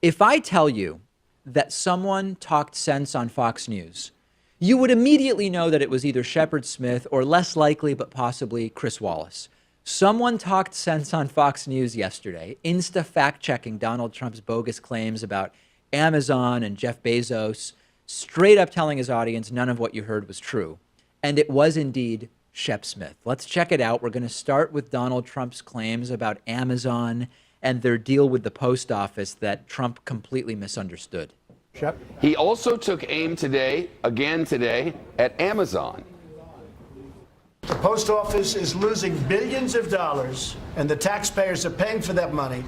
If I tell you that someone talked sense on Fox News, you would immediately know that it was either Shepard Smith or, less likely but possibly, Chris Wallace. Someone talked sense on Fox News yesterday, fact-checking Donald Trump's bogus claims about Amazon and Jeff Bezos, straight up telling his audience none of what you heard was true. And it was indeed Shep Smith. Let's check it out. We're going to start with Donald Trump's claims about Amazon and their deal with the post office that Trump completely misunderstood. Shep? He also took aim again today, at Amazon. The post office is losing billions of dollars, and the taxpayers are paying for that money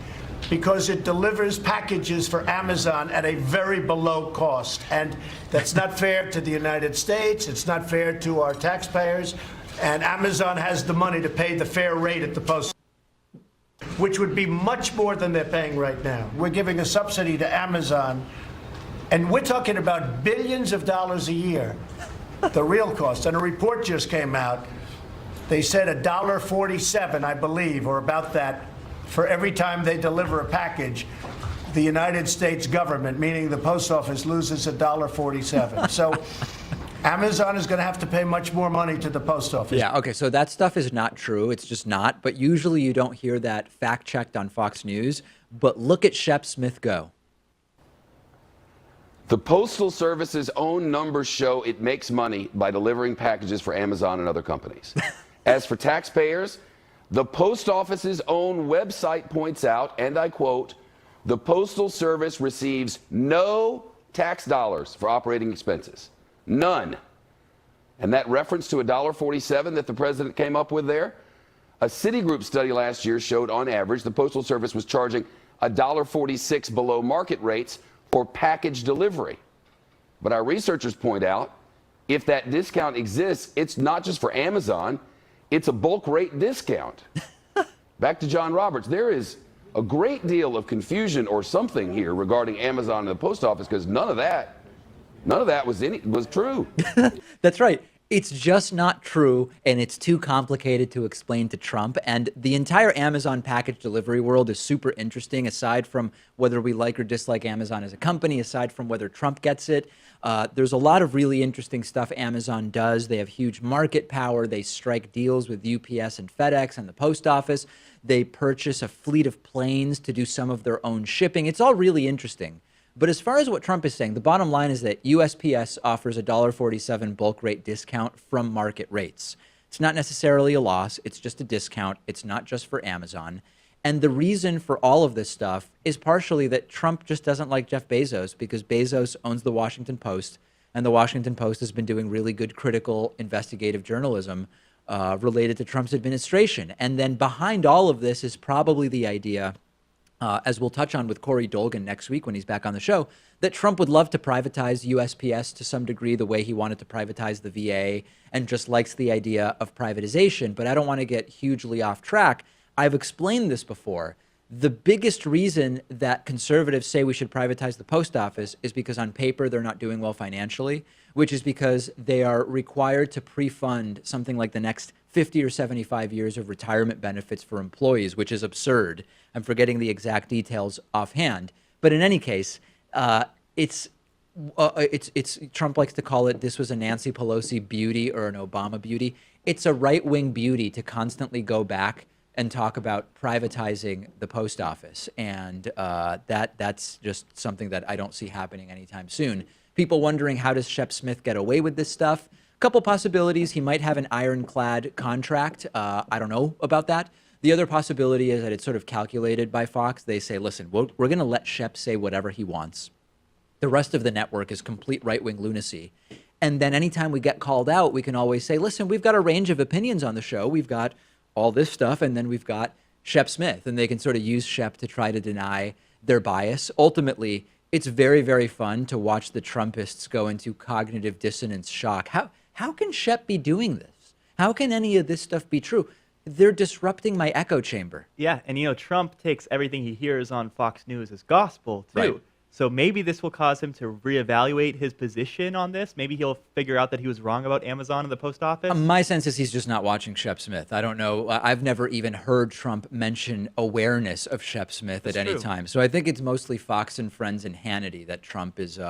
because it delivers packages for Amazon at a very below cost. And that's not fair to the United States. It's not fair to our taxpayers. And Amazon has the money to pay the fair rate at the post, which would be much more than they're paying right now. We're giving a subsidy to Amazon, and we're talking about billions of dollars a year, the real cost. And a report just came out. They said $1.47, I believe, or about that, for every time they deliver a package. The United States government, meaning the post office, loses $1.47. So Amazon is going to have to pay much more money to the post office. Yeah, okay, so that stuff is not true. It's just not. But usually you don't hear that fact-checked on Fox News. But look at Shep Smith go. The Postal Service's own numbers show it makes money by delivering packages for Amazon and other companies. As for taxpayers, the Post Office's own website points out, and I quote, "The Postal Service receives no tax dollars for operating expenses. None." And that reference to $1.47 that the president came up with there, a Citigroup study last year showed on average the Postal Service was charging $1.46 below market rates for package delivery. But our researchers point out, if that discount exists, it's not just for Amazon, it's a bulk rate discount. Back to John Roberts, there is a great deal of confusion or something here regarding Amazon and the post office, because none of that was true. That's right. It's just not true, and it's too complicated to explain to Trump. And the entire Amazon package delivery world is super interesting, aside from whether we like or dislike Amazon as a company, aside from whether Trump gets it. There's a lot of really interesting stuff Amazon does. They have huge market power. They strike deals with UPS and FedEx and the post office. They purchase a fleet of planes to do some of their own shipping. It's all really interesting. But as far as what Trump is saying, the bottom line is that USPS offers a $1.47 bulk rate discount from market rates. It's not necessarily a loss. It's just a discount. It's not just for Amazon. And the reason for all of this stuff is partially that Trump just doesn't like Jeff Bezos, because Bezos owns the Washington Post, and the Washington Post has been doing really good critical investigative journalism related to Trump's administration. And then behind all of this is probably the idea, as we'll touch on with Corey Dolgan next week when he's back on the show, that Trump would love to privatize USPS to some degree the way he wanted to privatize the VA, and just likes the idea of privatization. But I don't want to get hugely off track. I've explained this before. The biggest reason that conservatives say we should privatize the post office is because on paper they're not doing well financially, which is because they are required to pre-fund something like the next 50 or 75 years of retirement benefits for employees, which is absurd. I'm forgetting the exact details offhand. But in any case, it's Trump likes to call it, this was a Nancy Pelosi beauty or an Obama beauty. It's a right-wing beauty to constantly go back and talk about privatizing the post office. And that's just something that I don't see happening anytime soon. People wondering, how does Shep Smith get away with this stuff? A couple possibilities. He might have an ironclad contract. I don't know about that. The other possibility is that it's sort of calculated by Fox. They say, listen, we're going to let Shep say whatever he wants. The rest of the network is complete right-wing lunacy. And then anytime we get called out, we can always say, listen, we've got a range of opinions on the show. We've got all this stuff, and then we've got Shep Smith, and they can sort of use Shep to try to deny their bias. Ultimately, it's very, very fun to watch the Trumpists go into cognitive dissonance shock. How can Shep be doing this? How can any of this stuff be true? They're disrupting my echo chamber. Yeah, and Trump takes everything he hears on Fox News as gospel, too. Right. So maybe this will cause him to reevaluate his position on this. Maybe he'll figure out that he was wrong about Amazon and the post office. My sense is he's just not watching Shep Smith. I don't know. I've never even heard Trump mention awareness of Shep Smith at any true. time. So I think it's mostly Fox and Friends and Hannity that Trump is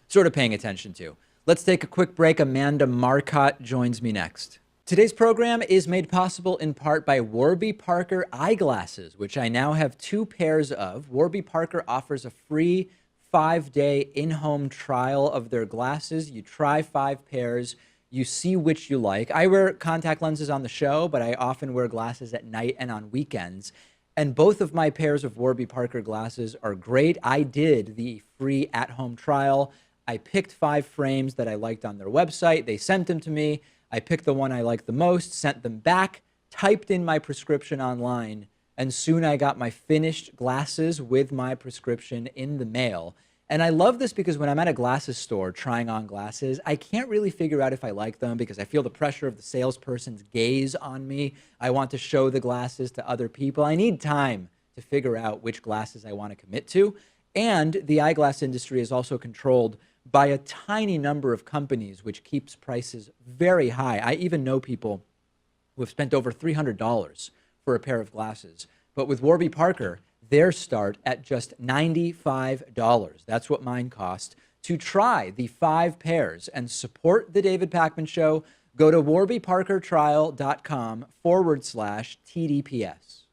sort of paying attention to. Let's take a quick break. Amanda Marcotte joins me next. Today's program is made possible in part by Warby Parker eyeglasses, which I now have 2 pairs of. Warby Parker offers a free 5-day in-home trial of their glasses. You try 5 pairs, you see which you like. I wear contact lenses on the show, but I often wear glasses at night and on weekends. And both of my pairs of Warby Parker glasses are great. I did the free at-home trial. I picked 5 frames that I liked on their website. They sent them to me. I picked the one I liked the most, sent them back, typed in my prescription online, and soon I got my finished glasses with my prescription in the mail. And I love this because when I'm at a glasses store trying on glasses, I can't really figure out if I like them because I feel the pressure of the salesperson's gaze on me. I want to show the glasses to other people. I need time to figure out which glasses I want to commit to. And the eyeglass industry is also controlled by a tiny number of companies, which keeps prices very high. I even know people who have spent over $300 for a pair of glasses. But with Warby Parker, their start at just $95. That's what mine cost. To try the 5 pairs and support the David Pakman Show, go to warbyparkertrial.com/TDPS.